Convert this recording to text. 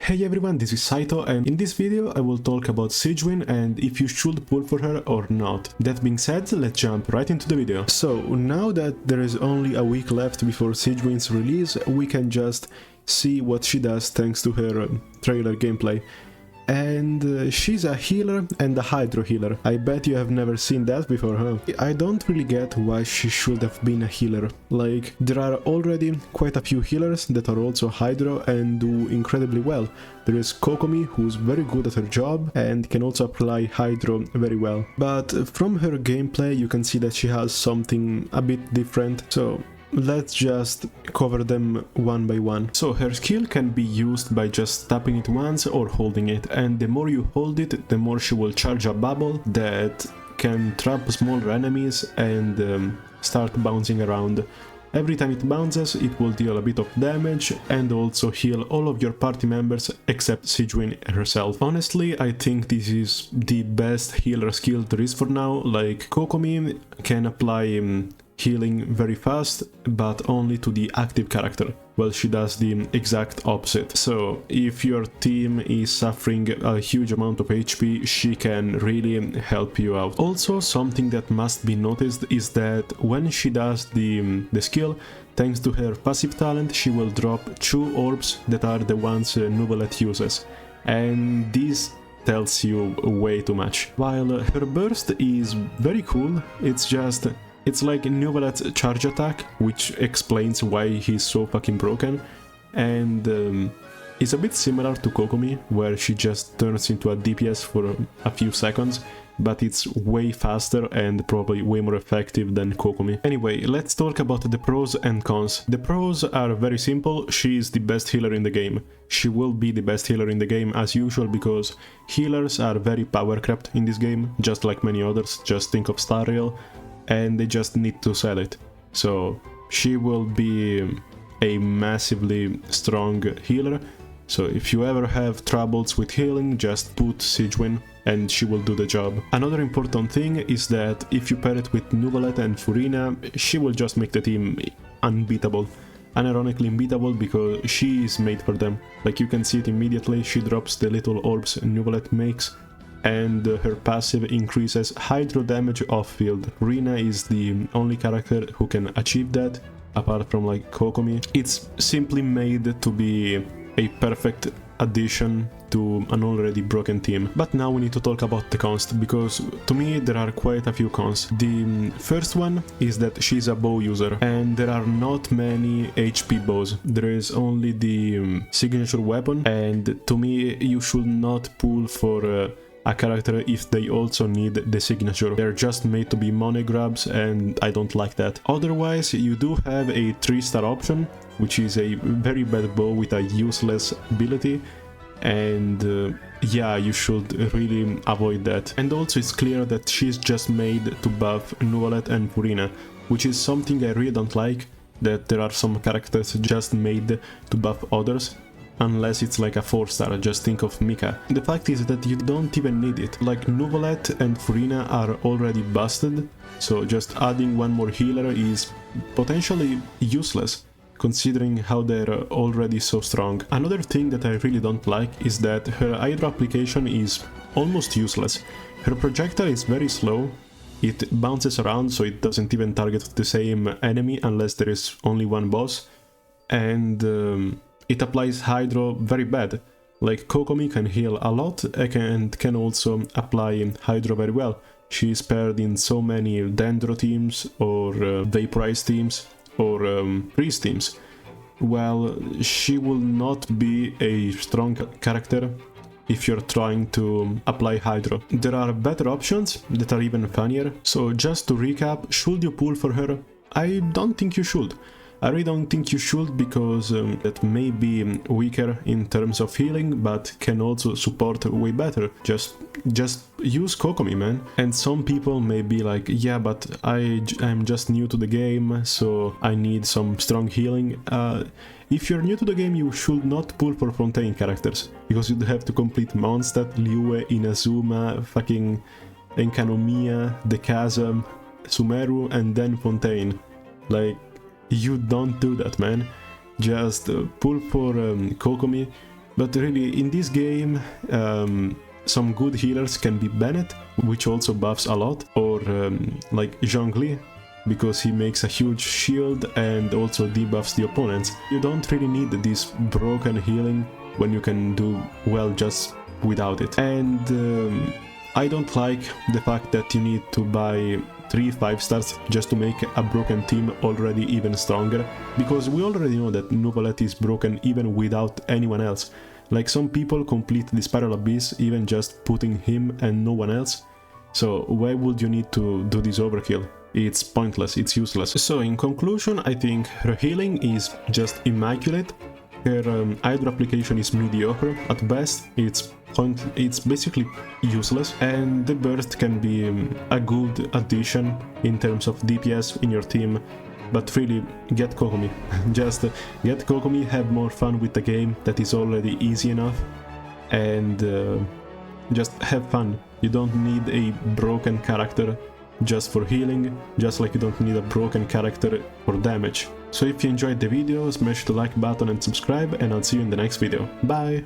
Hey everyone, this is Saito, and in this video I will talk about SIGEWINNE and if you should pull for her or not. That being said, let's jump right into the video. So, now that there is only a week left before SIGEWINNE's release, we can just see what she does thanks to her trailer gameplay. And she's a healer and a hydro healer. I bet you have never seen that before, huh? I don't really get why she should have been a healer. Like, there are already quite a few healers that are also hydro and do incredibly well. There is Kokomi, who's very good at her job and can also apply hydro very well. But from her gameplay you can see that she has something a bit different, so let's just cover them one by one. So her skill can be used by just tapping it once or holding it, and the more you hold it, the more she will charge a bubble that can trap smaller enemies and start bouncing around. Every time it bounces, it will deal a bit of damage and also heal all of your party members except SIGEWINNE herself. Honestly, I think this is the best healer skill there is for now. Like, Kokomi can apply healing very fast, but only to the active character, while she does the exact opposite. So if your team is suffering a huge amount of HP, she can really help you out. Also, something that must be noticed is that when she does the skill, thanks to her passive talent, she will drop 2 orbs that are the ones Nuvolet uses, and this tells you way too much. While her burst is very cool, it's like Nuvolet's charge attack, which explains why he's so fucking broken, and it's a bit similar to Kokomi, where she just turns into a DPS for a few seconds, but it's way faster and probably way more effective than Kokomi. Anyway, let's talk about the pros and cons. The pros are very simple. She is the best healer in the game. She will be the best healer in the game as usual, because healers are very power crept in this game, just like many others. Just think of Star Rail, and they just need to sell it. So she will be a massively strong healer. So if you ever have troubles with healing, just put SIGEWINNE and she will do the job. Another important thing is that if you pair it with Nuvolet and Furina, she will just make the team unbeatable. Unironically unbeatable, because she is made for them. Like, you can see it immediately. She drops the little orbs Nuvolet makes, and her passive increases hydro damage off-field. Rina is the only character who can achieve that, apart from like Kokomi. It's simply made to be a perfect addition to an already broken team. But now we need to talk about the cons, because to me there are quite a few cons. The first one is that she's a bow user, and there are not many HP bows. There is only the signature weapon, and to me you should not pull for a character if they also need the signature. They're just made to be money grabs, and I don't like that. Otherwise, you do have a 3-star option, which is a very bad bow with a useless ability, and yeah, you should really avoid that. And also it's clear that she's just made to buff Nuvolet and Furina, which is something I really don't like, that there are some characters just made to buff others. Unless it's like a 4-star, just think of Mika. The fact is that you don't even need it. Like, Nuvolet and Furina are already busted, so just adding one more healer is potentially useless, considering how they're already so strong. Another thing that I really don't like is that her hydro application is almost useless. Her projectile is very slow, it bounces around, so it doesn't even target the same enemy unless there is only one boss, and it applies hydro very bad. Like, Kokomi can heal a lot and can also apply hydro very well. She is paired in so many Dendro teams or Vaporize teams or Freeze teams. Well, she will not be a strong character if you're trying to apply hydro. There are better options that are even funnier. So just to recap, should you pull for her? I don't think you should. I really don't think you should, because that may be weaker in terms of healing, but can also support way better. Just use Kokomi, man. And some people may be like, yeah, but I'm just new to the game, so I need some strong healing. If you're new to the game, you should not pull for Fontaine characters, because you'd have to complete Mondstadt, Liyue, Inazuma, fucking Enkanomiya, The Chasm, Sumeru, and then Fontaine. Like, you don't do that, man. Just pull for Kokomi, But really, in this game, some good healers can be Bennett, which also buffs a lot, or like Zhongli, because he makes a huge shield and also debuffs the opponents. You don't really need this broken healing when you can do well just without it. And I don't like the fact that you need to buy 3 5-stars just to make a broken team already even stronger, because we already know that Nuvolette is broken even without anyone else. Like, some people complete the Spiral Abyss even just putting him and no one else, so why would you need to do this overkill? It's pointless, it's useless. So in conclusion, I think her healing is just immaculate, her Hydro application is mediocre at best, it's basically useless, and the burst can be a good addition in terms of DPS in your team, but really, get Kokomi. Just get Kokomi, have more fun with the game that is already easy enough, and just have fun. You don't need a broken character just for healing, just like you don't need a broken character for damage. So if you enjoyed the video, smash the like button and subscribe, and I'll see you in the next video. Bye!